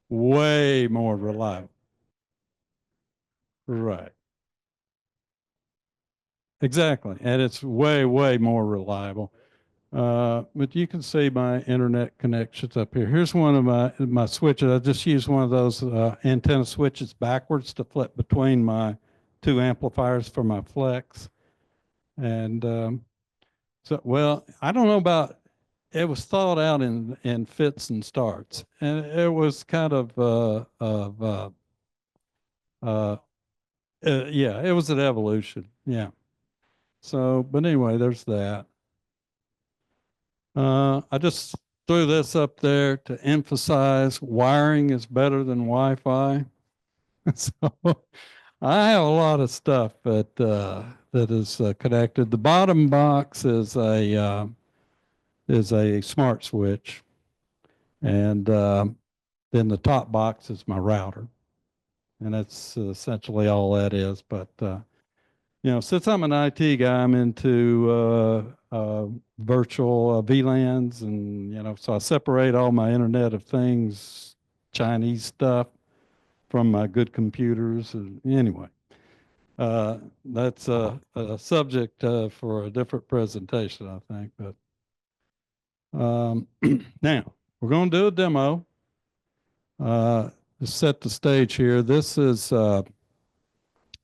Way more reliable. Right. Exactly. And it's way more reliable. But you can see my internet connections up here. Here's one of my switches. I just used one of those antenna switches backwards to flip between my two amplifiers for my flex. And well, I don't know about, it was thought out in fits and starts. And it was kind of, yeah, it was an evolution. Yeah. So, but anyway, there's that. I just threw this up there to emphasize wiring is better than Wi-Fi. So I have a lot of stuff that is connected. The bottom box is a smart switch, and then the top box is my router, and that's essentially all that is. But since I'm an IT guy, I'm into virtual VLANs, and so I separate all my Internet of Things, Chinese stuff, from my good computers. And anyway, that's a subject for a different presentation, I think. But now, we're going to do a demo. To set the stage here, this is a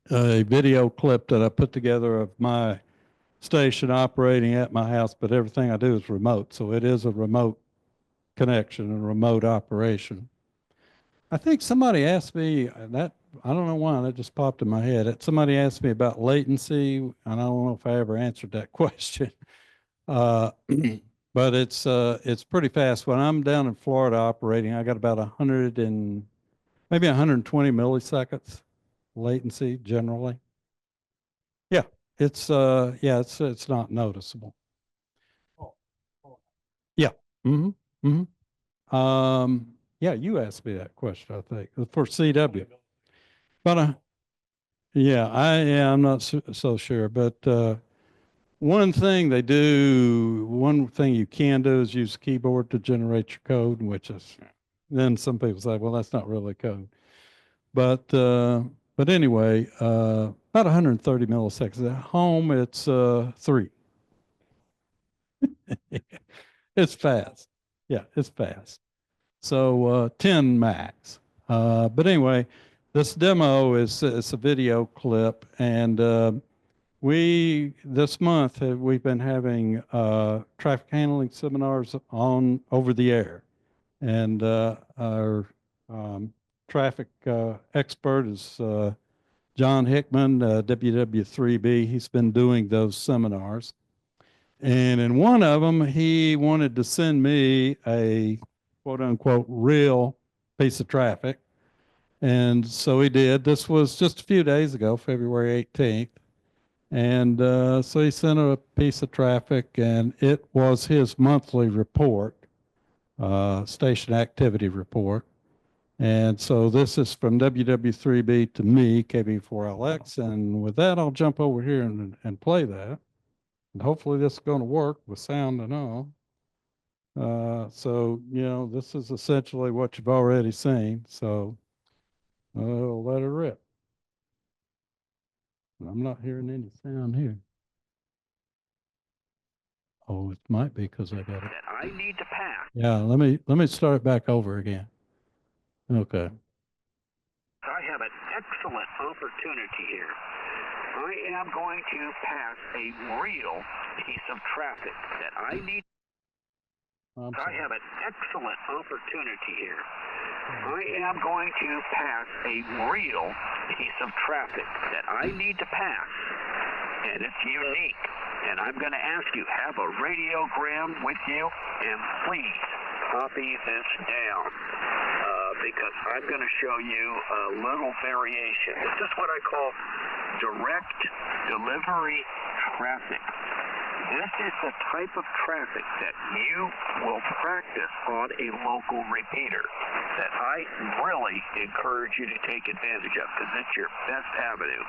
video clip that I put together of my station operating at my house, but everything I do is remote. So it is a remote connection and remote operation. I think somebody asked me that, I don't know why, that just popped in my head. Somebody asked me about latency, and I don't know if I ever answered that question. But it's pretty fast. When I'm down in Florida operating, I got about 100 and maybe 120 milliseconds latency generally. Yeah, it's not noticeable. Yeah. Mm-hmm. Mm-hmm. Yeah, you asked me that question, I think, for CW. But I'm not so sure. But one thing you can do is use a keyboard to generate your code, which is, then some people say, well, that's not really code. But anyway, about 130 milliseconds. At home, it's 3. It's fast. Yeah, it's fast. So 10 max. But anyway, this demo it's a video clip, and this month we've been having traffic handling seminars on over the air, and our traffic expert is John Hickman, WW3B. He's been doing those seminars. And in one of them, he wanted to send me a quote unquote real piece of traffic. And so he did. This was just a few days ago, February 18th. And so he sent a piece of traffic, and it was his monthly report, station activity report. And so this is from WW3B to me, KB4LX. And with that, I'll jump over here and play that. And hopefully this is going to work with sound and all. So, this is essentially what you've already seen. So I'll let it rip. I'm not hearing any sound here. Oh, it might be because I got it. That I need to pass. Yeah, let me start back over again. Okay. I have an excellent opportunity here. I am going to pass a real piece of traffic that I need. I have an excellent opportunity here. I am going to pass a real piece of traffic that I need to pass, and it's unique. And I'm going to ask you, have a radiogram with you, and please copy this down, because I'm going to show you a little variation. This is what I call direct delivery traffic. This is the type of traffic that you will practice on a local repeater that I really encourage you to take advantage of, because it's your best avenue.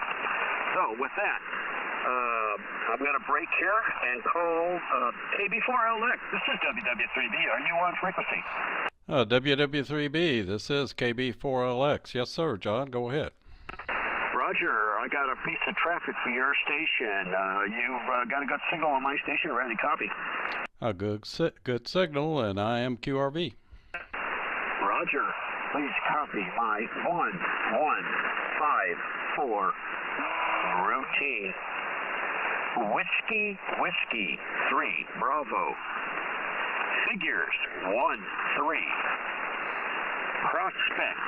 So with that, I'm going to break here and call KB4LX. This is WW3B. Are you on frequency? WW3B, this is KB4LX. Yes, sir, John, go ahead. Roger, I got a piece of traffic for your station. You've got a good signal on my station. Ready to copy? A good signal, and I am QRV. Roger, please copy my 1154 routine. Whiskey 3 Bravo. Figures 1 3. Prospect.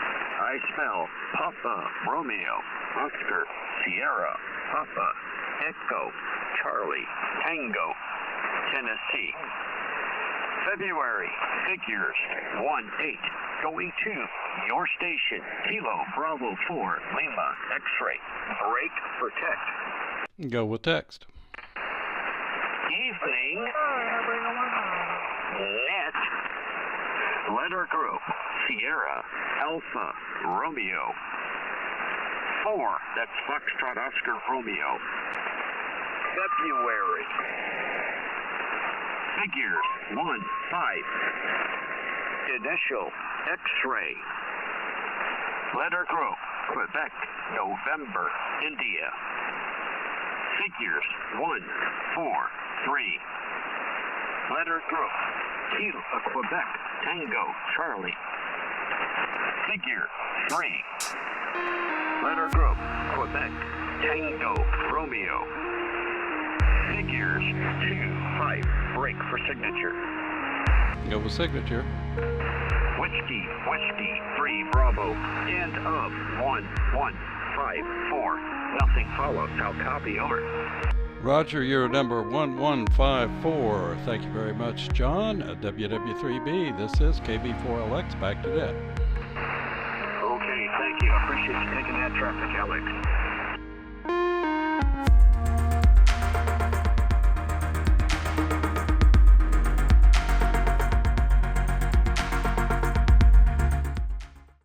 I spell Papa Romeo Oscar Sierra Papa Echo Charlie Tango Tennessee. February. Figures 1 8. Going to your station. Kilo Bravo 4 Lima X-ray. Break protect. Go with text. Evening. Net. Letter group. Sierra Alpha Romeo 4. That's Foxtrot Oscar Romeo. February. Figures 1 5. Initial X-ray. Letter group. Quebec November India. Figures 1 4 3. Letter group. Kilo Quebec Tango, Charlie. Figure 3. Letter group, Quebec, Tango, Romeo. Figures 2, 5, break for signature. Go with signature. Whiskey, 3, Bravo, end of 1, 1, 5, 4. Nothing follows. I'll copy over. Roger, you're number 1154. Thank you very much, John. WW3B, this is KB4LX. Back to that. Okay, thank you. I appreciate you taking that traffic, Alex.